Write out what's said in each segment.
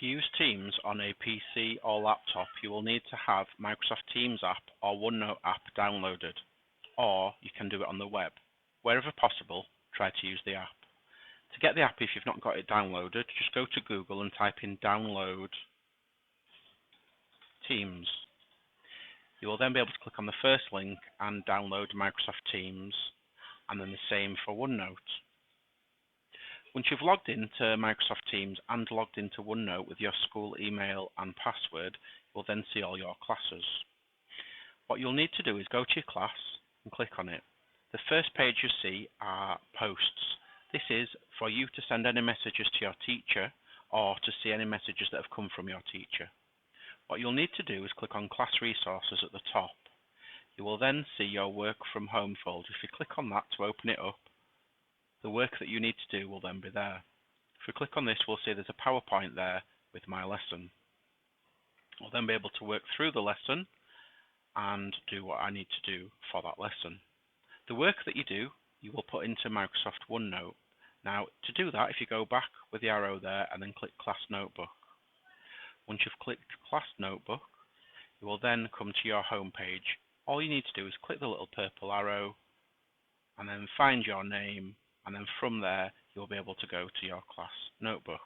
To use Teams on a PC or laptop, you will need to have Microsoft Teams app or OneNote app downloaded, or you can do it on the web. Wherever possible, try to use the app. To get the app, if you've not got it downloaded, just go to Google and type in download Teams. You will then be able to click on the first link and download Microsoft Teams, and then the same for OneNote. Once you've logged into Microsoft Teams and logged into OneNote with your school email and password, you will then see all your classes. What you'll need to do is go to your class and click on it. The first page you see are posts. This is for you to send any messages to your teacher or to see any messages that have come from your teacher. What you'll need to do is click on Class Resources at the top. You will then see your Work from Home folder. If you click on that to open it up, the work that you need to do will then be there. If we click on this, we'll see there's a PowerPoint there with my lesson. I'll then be able to work through the lesson and do what I need to do for that lesson. The work that you do, you will put into Microsoft OneNote. Now, to do that, if you go back with the arrow there and then click Class Notebook. Once you've clicked Class Notebook, you will then come to your home page. All you need to do is click the little purple arrow and then find your name, and then from there you'll be able to go to your class notebook.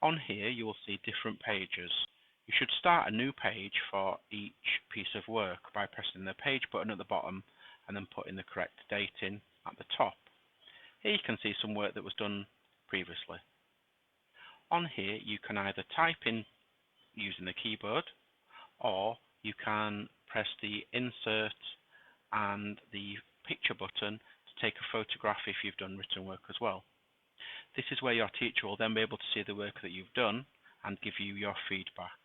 On here you will see different pages. You should start a new page for each piece of work by pressing the page button at the bottom and then putting the correct date in at the top. Here you can see some work that was done previously. On here you can either type in using the keyboard, or you can press the insert and the picture button to take a photograph if you've done written work as well. This is where your teacher will then be able to see the work that you've done and give you your feedback.